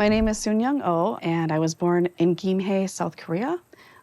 My name is Yoon Oh, and I was born in Gimhae, South Korea,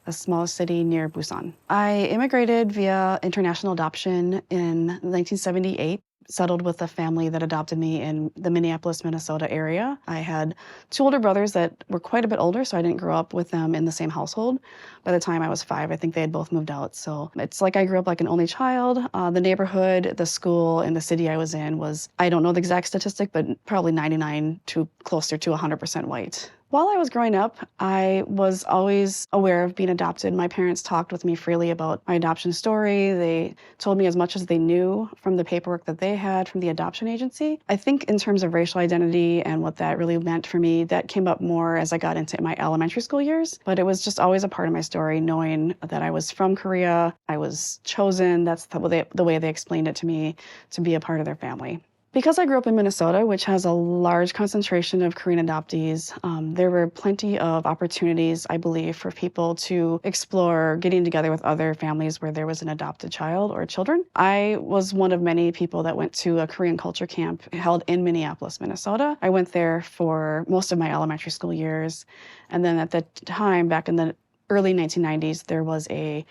a small city near Busan. I immigrated via international adoption in 1978, settled with a family that adopted me in the Minneapolis, Minnesota area. I had two older brothers that were quite a bit older, so I didn't grow up with them in the same household. By the time I was 5, I think they had both moved out. So it's like I grew up like an only child. The neighborhood, the school, and the city I was in was, I don't know the exact statistic, but probably 99 to closer to 100% white. While I was growing up, I was always aware of being adopted. My parents talked with me freely about my adoption story. They told me as much as they knew from the paperwork that they had from the adoption agency. I think in terms of racial identity and what that really meant for me, that came up more as I got into my elementary school years. But it was just always a part of my story, knowing that I was from Korea. I was chosen. That's the way they explained it to me, to be a part of their family. Because I grew up in Minnesota, which has a large concentration of Korean adoptees, there were plenty of opportunities, I believe, for people to explore getting together with other families where there was an adopted child or children. I was one of many people that went to a Korean culture camp held in Minneapolis, Minnesota. I went there for most of my elementary school years. And then at the time, back in the early 1990s, there was a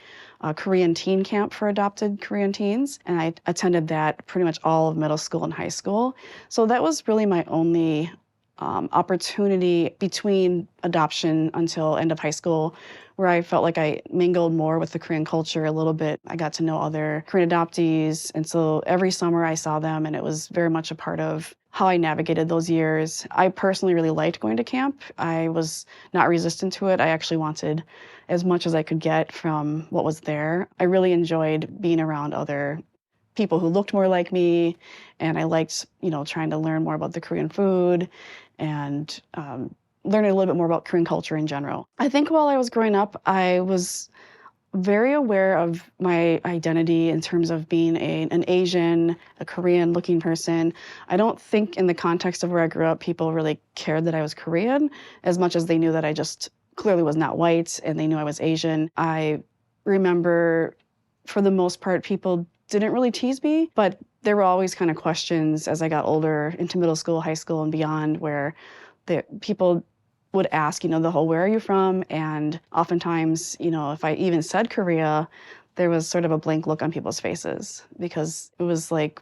Korean teen camp for adopted Korean teens, and I attended that pretty much all of middle school and high school. So that was really my only opportunity between adoption until end of high school, where I felt like I mingled more with the Korean culture a little bit. I got to know other Korean adoptees, and so every summer I saw them, and it was very much a part of how I navigated those years. I personally really liked going to camp. I was not resistant to it. I actually wanted as much as I could get from what was there. I really enjoyed being around other people who looked more like me, and I liked, trying to learn more about the Korean food and learning a little bit more about Korean culture in general. I think while I was growing up, I was very aware of my identity in terms of being an Asian, a Korean-looking person. I don't think in the context of where I grew up, people really cared that I was Korean as much as they knew that I just clearly was not white and they knew I was Asian. I remember, for the most part, people didn't really tease me, but there were always kind of questions as I got older into middle school, high school, and beyond, where people would ask, the whole, where are you from? And oftentimes, if I even said Korea, there was sort of a blank look on people's faces, because it was like,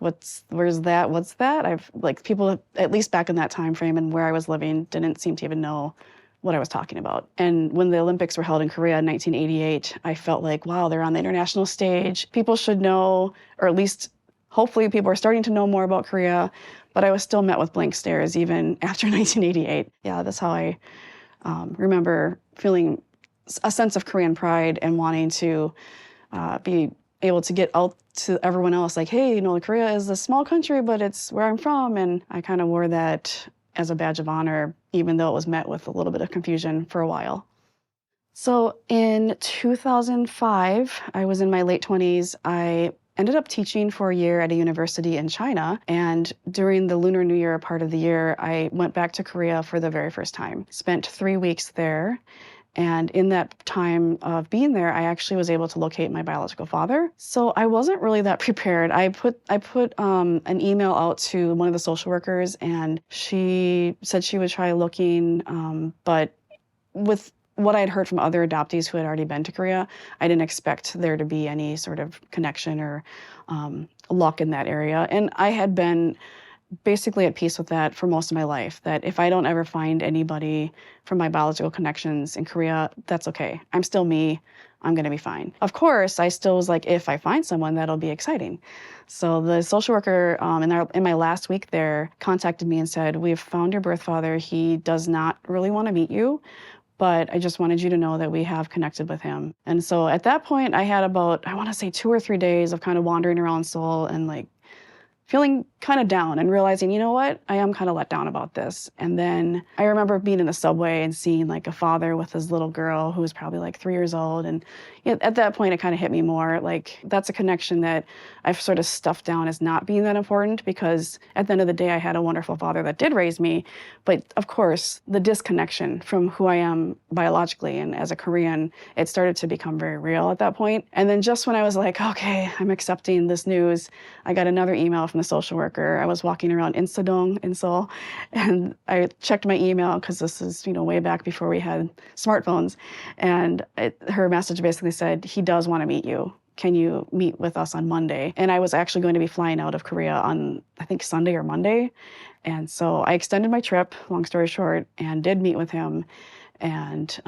where's that? What's that? People, at least back in that time frame and where I was living, didn't seem to even know what I was talking about. And when the Olympics were held in Korea in 1988, I felt like, wow, they're on the international stage. People should know, or at least hopefully people are starting to know more about Korea, but I was still met with blank stares even after 1988. Yeah, that's how I remember feeling a sense of Korean pride and wanting to be able to get out to everyone else, like, hey, Korea is a small country, but it's where I'm from. And I kind of wore that as a badge of honor, even though it was met with a little bit of confusion for a while. So in 2005, I was in my late 20s. I ended up teaching for a year at a university in China. And during the Lunar New Year part of the year, I went back to Korea for the very first time. Spent 3 weeks there. And in that time of being there, I actually was able to locate my biological father. So I wasn't really that prepared. I put an email out to one of the social workers, and she said she would try looking. But with what I had heard from other adoptees who had already been to Korea, I didn't expect there to be any sort of connection or luck in that area. And I had been basically at peace with that for most of my life, that if I don't ever find anybody from my biological connections in Korea, that's okay. I'm still me. I'm going to be fine. Of course, I still was like, if I find someone, that'll be exciting. So the social worker in my last week there contacted me and said, we've found your birth father. He does not really want to meet you, but I just wanted you to know that we have connected with him. And so at that point, I had about, I want to say 2 or 3 days of kind of wandering around Seoul and feeling kind of down and realizing, you know what, I am kind of let down about this. And then I remember being in the subway and seeing a father with his little girl who was probably 3 years old. And at that point, it kind of hit me more. That's a connection that I've sort of stuffed down as not being that important, because at the end of the day, I had a wonderful father that did raise me. But of course, the disconnection from who I am biologically and as a Korean, it started to become very real at that point. And then just when I was like, okay, I'm accepting this news, I got another email from from the social worker. I was walking around Insadong in Seoul, and I checked my email because this is, way back before we had smartphones. And her message basically said, he does want to meet you. Can you meet with us on Monday? And I was actually going to be flying out of Korea on, I think, Sunday or Monday. And so I extended my trip, long story short, and did meet with him. And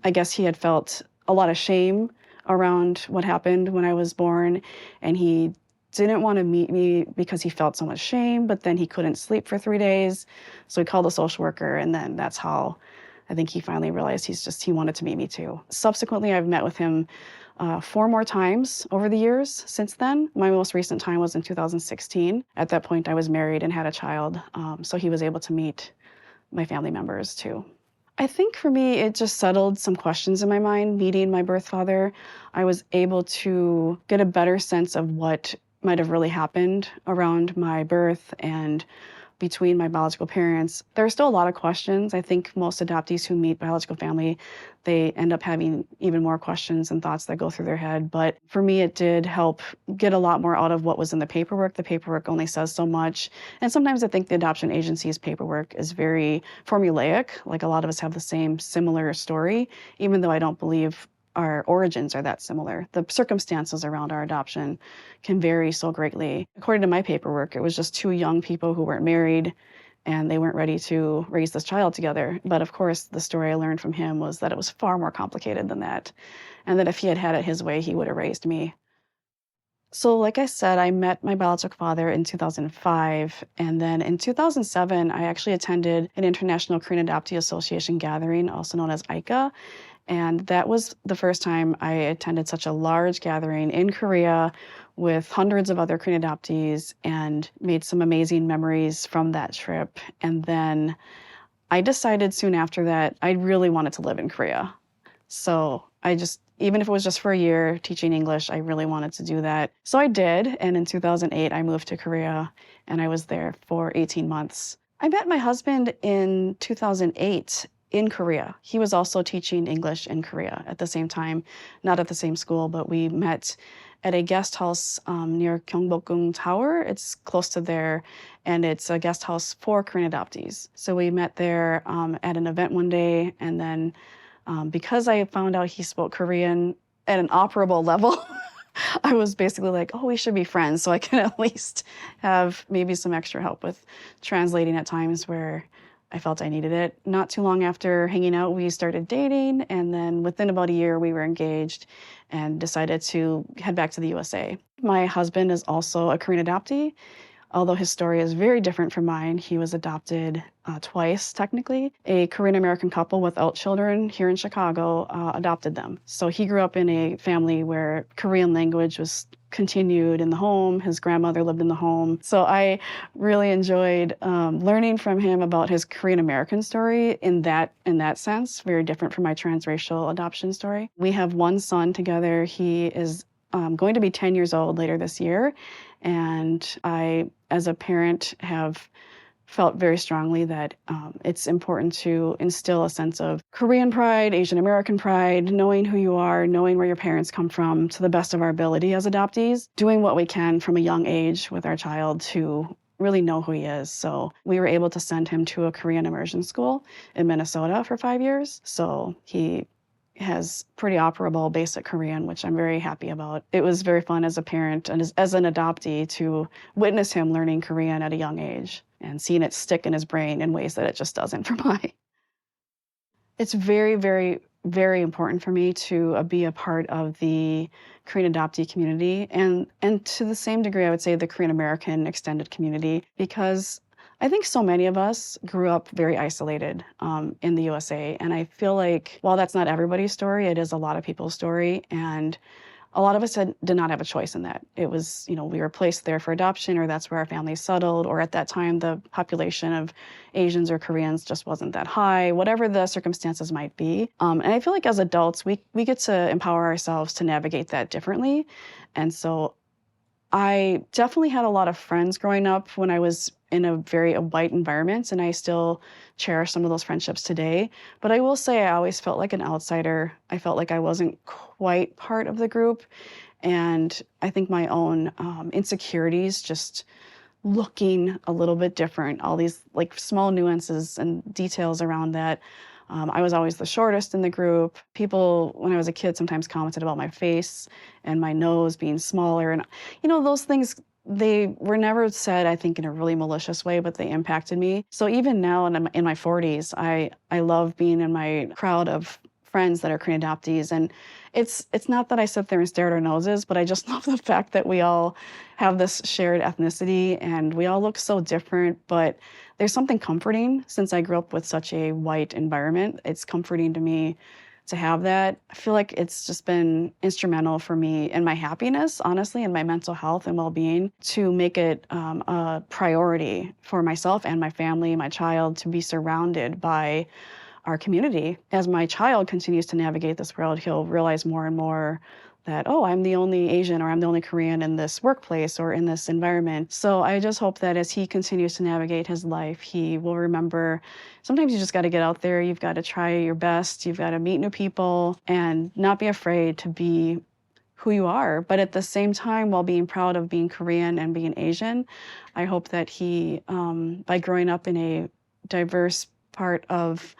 I guess he had felt a lot of shame around what happened when I was born, and he didn't want to meet me because he felt so much shame, but then he couldn't sleep for 3 days. So he called a social worker, and then that's how I think he finally realized he wanted to meet me too. Subsequently, I've met with him 4 more times over the years since then. My most recent time was in 2016. At that point, I was married and had a child, so he was able to meet my family members too. I think for me, it just settled some questions in my mind. Meeting my birth father, I was able to get a better sense of what might have really happened around my birth and between my biological parents. There are still a lot of questions. I think most adoptees who meet biological family, they end up having even more questions and thoughts that go through their head. But for me, it did help get a lot more out of what was in the paperwork. The paperwork only says so much. And sometimes I think the adoption agency's paperwork is very formulaic. Like a lot of us have the same similar story, even though I don't believe our origins are that similar. The circumstances around our adoption can vary so greatly. According to my paperwork, it was just 2 young people who weren't married and they weren't ready to raise this child together. But of course, the story I learned from him was that it was far more complicated than that, and that if he had had it his way, he would have raised me. So like I said, I met my biological father in 2005, and then in 2007, I actually attended an International Korean Adoptee Association gathering, also known as ICA. And that was the first time I attended such a large gathering in Korea with hundreds of other Korean adoptees and made some amazing memories from that trip. And then I decided soon after that I really wanted to live in Korea. So even if it was just for a year teaching English, I really wanted to do that. So I did. And in 2008, I moved to Korea and I was there for 18 months. I met my husband in 2008 in Korea. He was also teaching English in Korea at the same time, not at the same school, but we met at a guest house near Gyeongbokgung Tower. It's close to there, and it's a guest house for Korean adoptees. So we met there at an event one day, and then because I found out he spoke Korean at an operable level, I was basically like, oh, we should be friends, so I can at least have maybe some extra help with translating at times where I felt I needed it. Not too long after hanging out, we started dating, and then within about a year, we were engaged and decided to head back to the USA. My husband is also a Korean adoptee. Although his story is very different from mine, he was adopted twice, technically. A Korean-American couple without children here in Chicago adopted them. So he grew up in a family where Korean language was continued in the home. His grandmother lived in the home. So I really enjoyed learning from him about his Korean-American story in that sense, very different from my transracial adoption story. We have one son together. He is going to be 10 years old later this year. And I, as a parent, have felt very strongly that it's important to instill a sense of Korean pride, Asian American pride, knowing who you are, knowing where your parents come from to the best of our ability as adoptees, doing what we can from a young age with our child to really know who he is. So we were able to send him to a Korean immersion school in Minnesota for 5 years. So he has pretty operable basic Korean, which I'm very happy about. It was very fun as a parent and as an adoptee to witness him learning Korean at a young age and seeing it stick in his brain in ways that it just doesn't for mine. It's very, very, very important for me to be a part of the Korean adoptee community and to the same degree, I would say the Korean American extended community, because I think so many of us grew up very isolated in the USA. And I feel like while that's not everybody's story, it is a lot of people's story. And a lot of us did not have a choice in that. It was, we were placed there for adoption, or that's where our family settled, or at that time, the population of Asians or Koreans just wasn't that high, whatever the circumstances might be. And I feel like as adults, we get to empower ourselves to navigate that differently. And so I definitely had a lot of friends growing up when I was in a very white environment, and I still cherish some of those friendships today. But I will say I always felt like an outsider. I felt like I wasn't quite part of the group. And I think my own insecurities just looking a little bit different, all these like small nuances and details around that. I was always the shortest in the group. People, when I was a kid, sometimes commented about my face and my nose being smaller. And, those things, they were never said, I think, in a really malicious way, but they impacted me. So even now in my 40s, I love being in my crowd of friends that are Korean adoptees. And it's not that I sit there and stare at our noses, but I just love the fact that we all have this shared ethnicity and we all look so different, but there's something comforting since I grew up with such a white environment. It's comforting to me to have that. I feel like it's just been instrumental for me in my happiness, honestly, and my mental health and well-being to make it a priority for myself and my family, my child, to be surrounded by our community. As my child continues to navigate this world, he'll realize more and more that, oh, I'm the only Asian or I'm the only Korean in this workplace or in this environment. So I just hope that as he continues to navigate his life, he will remember sometimes you just got to get out there. You've got to try your best. You've got to meet new people and not be afraid to be who you are. But at the same time, while being proud of being Korean and being Asian, I hope that he, by growing up in a diverse part of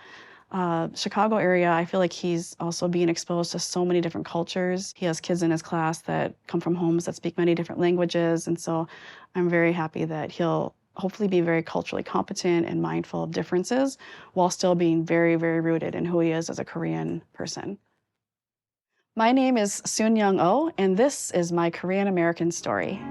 Chicago area, I feel like he's also being exposed to so many different cultures. He has kids in his class that come from homes that speak many different languages. And so I'm very happy that he'll hopefully be very culturally competent and mindful of differences while still being very, very rooted in who he is as a Korean person. My name is Soon Young Oh, and this is my Korean American story.